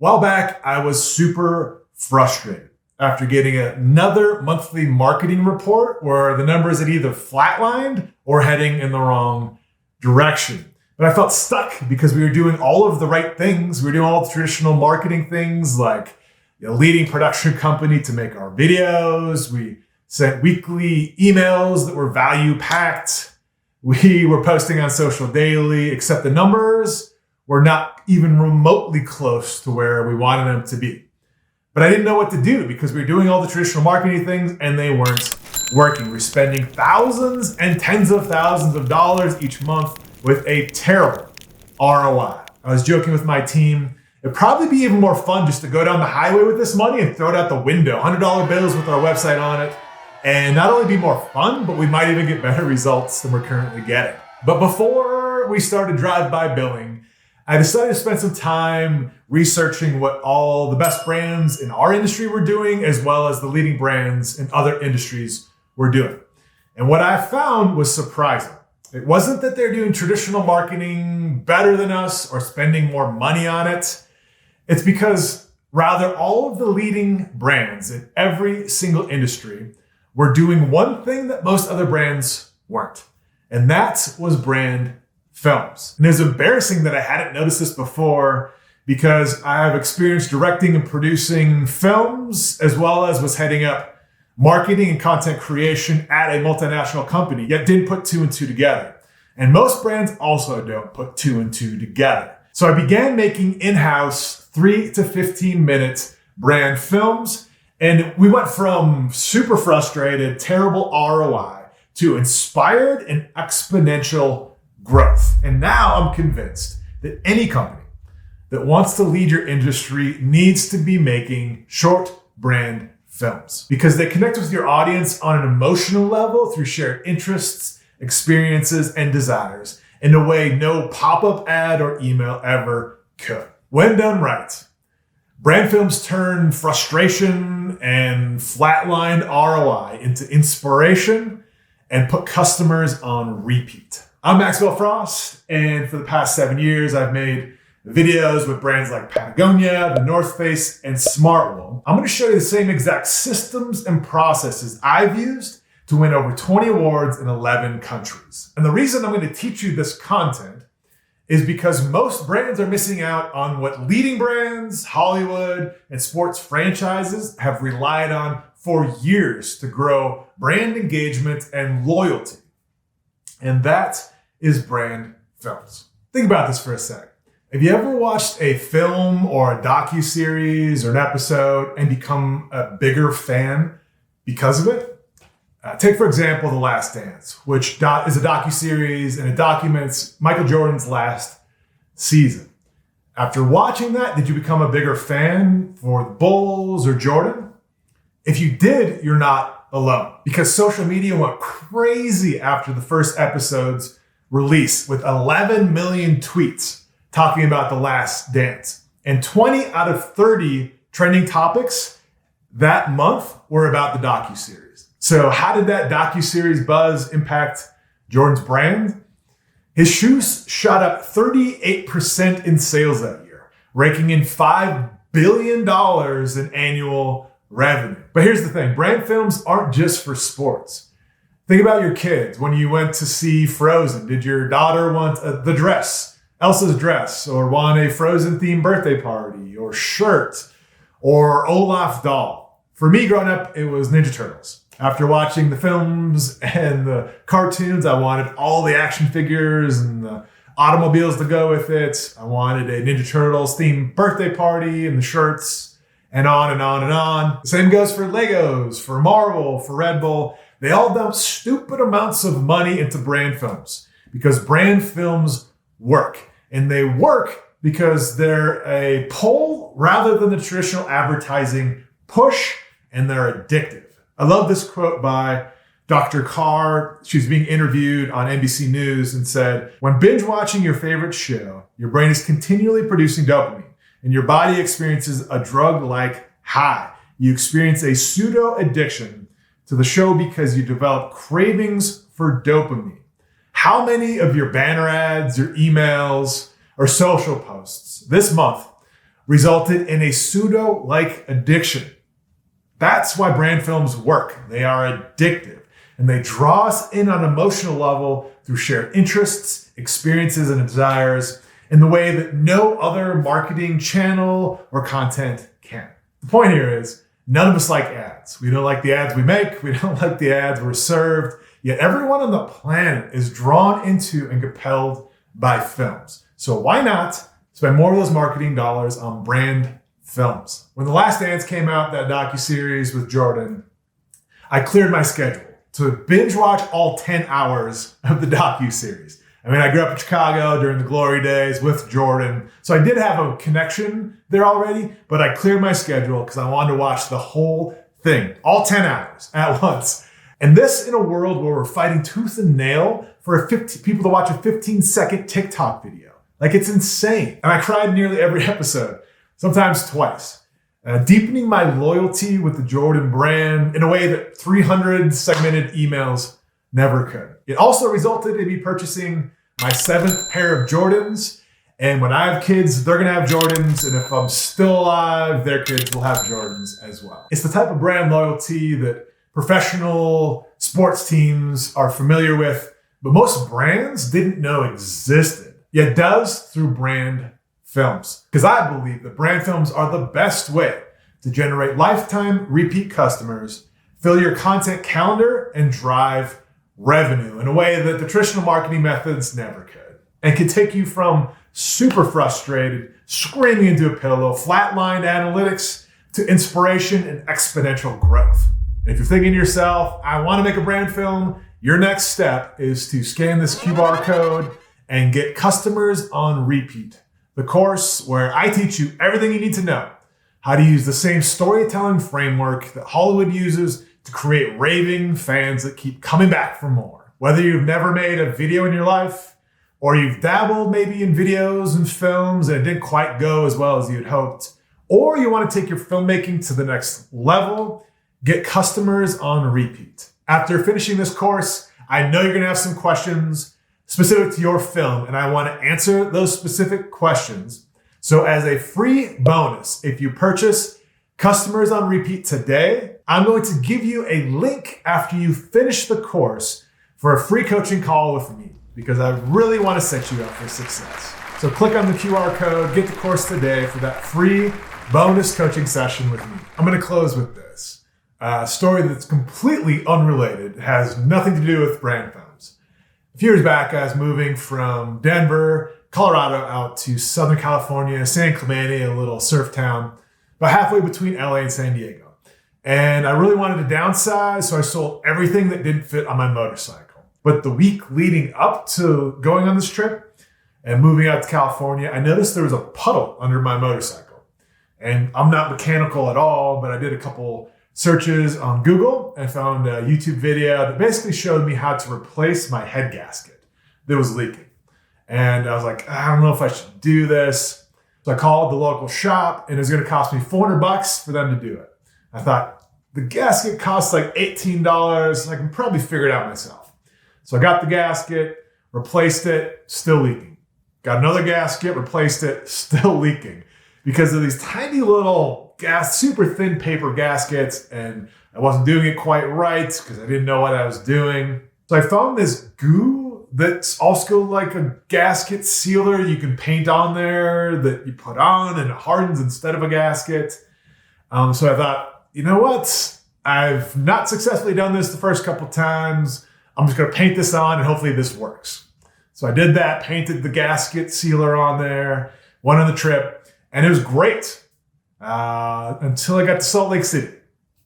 while back, I was super frustrated after getting another monthly marketing report where the numbers had either flatlined or heading in the wrong direction. But I felt stuck because we were doing all of the right things. We were doing all the traditional marketing things like leading production company to make our videos. We sent weekly emails that were value packed. We were posting on social daily, except the numbers were not even remotely close to where we wanted them to be. But I didn't know what to do because we were doing all the traditional marketing things and they weren't working. We're spending thousands and tens of thousands of dollars each month with a terrible ROI. I was joking with my team. It'd probably be even more fun just to go down the highway with this money and throw it out the window. $100 bills with our website on it. And not only be more fun, but we might even get better results than we're currently getting. But before we started drive-by billing, I decided to spend some time researching what all the best brands in our industry were doing, as well as the leading brands in other industries were doing. And what I found was surprising. It wasn't that they're doing traditional marketing better than us or spending more money on it. It's because rather all of the leading brands in every single industry were doing one thing that most other brands weren't. And that was brand films. And it's embarrassing that I hadn't noticed this before because I have experience directing and producing films, as well as was heading up marketing and content creation at a multinational company, yet didn't put two and two together. And most brands also don't put two and two together. So I began making in-house 3 to 15 minute brand films. And we went from super frustrated, terrible ROI to inspired and exponential growth. And now I'm convinced that any company that wants to lead your industry needs to be making short brand films because they connect with your audience on an emotional level through shared interests, experiences, and desires in a way no pop-up ad or email ever could. When done right, brand films turn frustration and flatlined ROI into inspiration and put customers on repeat. I'm Maxwell Frost, and for the past 7 years, I've made videos with brands like Patagonia, The North Face, and Smartwool. I'm going to show you the same exact systems and processes I've used to win over 20 awards in 11 countries. And the reason I'm going to teach you this content is because most brands are missing out on what leading brands, Hollywood, and sports franchises have relied on for years to grow brand engagement and loyalty. And that is brand films. Think about this for a sec. Have you ever watched a film or a docuseries or an episode and become a bigger fan because of it? Take, for example, The Last Dance, which is a docuseries and it documents Michael Jordan's last season. After watching that, did you become a bigger fan for the Bulls or Jordan? If you did, you're not alone because social media went crazy after the first episode's release with 11 million tweets talking about The Last Dance. And 20 out of 30 trending topics that month were about the docuseries. So how did that docuseries buzz impact Jordan's brand? His shoes shot up 38% in sales that year, raking in $5 billion in annual revenue. But here's the thing, brand films aren't just for sports. Think about your kids. When you went to see Frozen, did your daughter want the dress, Elsa's dress, or want a Frozen themed birthday party or shirt or Olaf doll? For me growing up, it was Ninja Turtles. After watching the films and the cartoons, I wanted all the action figures and the automobiles to go with it. I wanted a Ninja Turtles themed birthday party and the shirts and on and on and on. The same goes for Legos, for Marvel, for Red Bull. They all dump stupid amounts of money into brand films because brand films work. And they work because they're a pull rather than the traditional advertising push, and they're addictive. I love this quote by Dr. Carr. She was being interviewed on NBC News and said, "When binge watching your favorite show, your brain is continually producing dopamine and your body experiences a drug-like high. You experience a pseudo addiction to the show because you develop cravings for dopamine. How many of your banner ads, your emails, or social posts this month resulted in a pseudo-like addiction. That's why brand films work. They are addictive, and they draw us in on an emotional level through shared interests, experiences, and desires in the way that no other marketing channel or content can. The point here is none of us like ads. We don't like the ads we make. We don't like the ads we're served. Yet everyone on the planet is drawn into and compelled by films. So why not spend more of those marketing dollars on brand films? When The Last Dance came out, that docuseries with Jordan, I cleared my schedule to binge watch all 10 hours of the docuseries. I mean, I grew up in Chicago during the glory days with Jordan, so I did have a connection there already, but I cleared my schedule because I wanted to watch the whole thing, all 10 hours at once. And this in a world where we're fighting tooth and nail for people to watch a 15-second TikTok video. Like, it's insane. And I cried nearly every episode, sometimes twice. Deepening my loyalty with the Jordan brand in a way that 300 segmented emails never could. It also resulted in me purchasing my 7th pair of Jordans. And when I have kids, they're gonna have Jordans. And if I'm still alive, their kids will have Jordans as well. It's the type of brand loyalty that professional sports teams are familiar with, but most brands didn't know existed, yet does through brand films. Because I believe that brand films are the best way to generate lifetime repeat customers, fill your content calendar, and drive revenue in a way that the traditional marketing methods never could. And can take you from super frustrated, screaming into a pillow, flatlined analytics, to inspiration and exponential growth. And if you're thinking to yourself, I want to make a brand film, your next step is to scan this QR code and get customers on repeat. The course where I teach you everything you need to know, how to use the same storytelling framework that Hollywood uses to create raving fans that keep coming back for more. Whether you've never made a video in your life, or you've dabbled maybe in videos and films and it didn't quite go as well as you'd hoped, or you want to take your filmmaking to the next level, get customers on repeat. After finishing this course, I know you're going to have some questions specific to your film, and I want to answer those specific questions. So as a free bonus, if you purchase Customers on Repeat today, I'm going to give you a link after you finish the course for a free coaching call with me, because I really want to set you up for success. So click on the QR code, get the course today for that free bonus coaching session with me. I'm going to close with this. A story that's completely unrelated, has nothing to do with brand films. A few years back, I was moving from Denver, Colorado, out to Southern California, San Clemente, a little surf town, about halfway between LA and San Diego. And I really wanted to downsize, so I sold everything that didn't fit on my motorcycle. But the week leading up to going on this trip and moving out to California, I noticed there was a puddle under my motorcycle. And I'm not mechanical at all, but I did a couple searches on Google and found a YouTube video that basically showed me how to replace my head gasket that was leaking. And I was like, I don't know if I should do this. So I called the local shop, and it was going to cost me $400 for them to do it. I thought, the gasket costs like $18. I can probably figure it out myself. So I got the gasket, replaced it, still leaking. Got another gasket, replaced it, still leaking. Because of these tiny little super thin paper gaskets, and I wasn't doing it quite right because I didn't know what I was doing. So I found this goo that's also like a gasket sealer you can paint on there that you put on and it hardens instead of a gasket. So I thought, you know what? I've not successfully done this the first couple times. I'm just going to paint this on and hopefully this works. So I did that, painted the gasket sealer on there, went on the trip, and it was great. Until I got to Salt Lake City.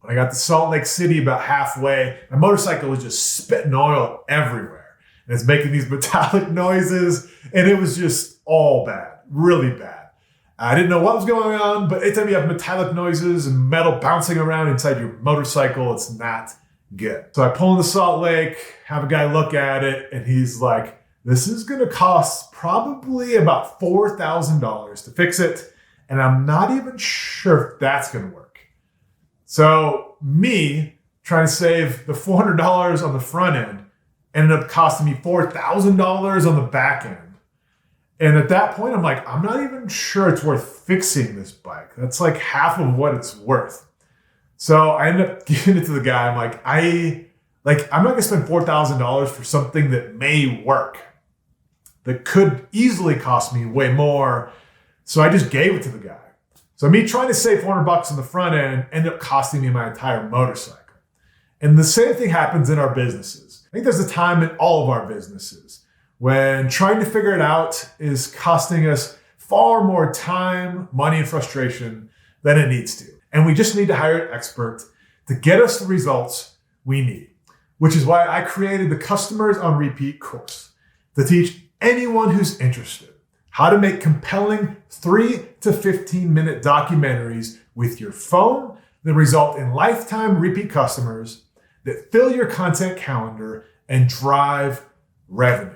When I got to Salt Lake City about halfway, my motorcycle was just spitting oil everywhere. And it's making these metallic noises, and it was just all bad, really bad. I didn't know what was going on, but anytime you have metallic noises and metal bouncing around inside your motorcycle, it's not good. So I pull into Salt Lake, have a guy look at it, and he's like, this is going to cost probably about $4,000 to fix it. And I'm not even sure if that's going to work. So me trying to save the $400 on the front end ended up costing me $4,000 on the back end. And at that point, I'm like, I'm not even sure it's worth fixing this bike. That's like half of what it's worth. So I ended up giving it to the guy. I'm like, I'm not gonna spend $4,000 for something that may work, that could easily cost me way more. So I just gave it to the guy. So me trying to save $400 on the front end ended up costing me my entire motorcycle. And the same thing happens in our businesses. I think there's a time in all of our businesses when trying to figure it out is costing us far more time, money, and frustration than it needs to. And we just need to hire an expert to get us the results we need, which is why I created the Customers on Repeat course to teach anyone who's interested how to make compelling 3 to 15-minute documentaries with your phone that result in lifetime repeat customers that fill your content calendar and drive revenue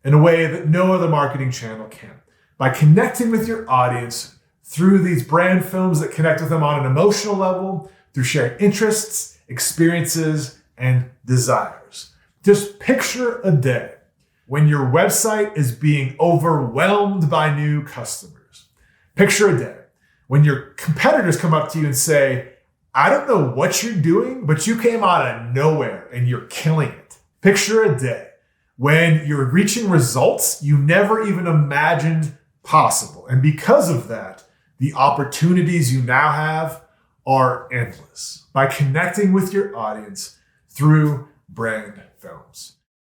in a way that no other marketing channel can. By connecting with your audience through these brand films that connect with them on an emotional level, through shared interests, experiences, and desires. Just picture a day when your website is being overwhelmed by new customers. Picture a day when your competitors come up to you and say, I don't know what you're doing, but you came out of nowhere and you're killing it. Picture a day when you're reaching results you never even imagined possible. And because of that, the opportunities you now have are endless by connecting with your audience through brand films.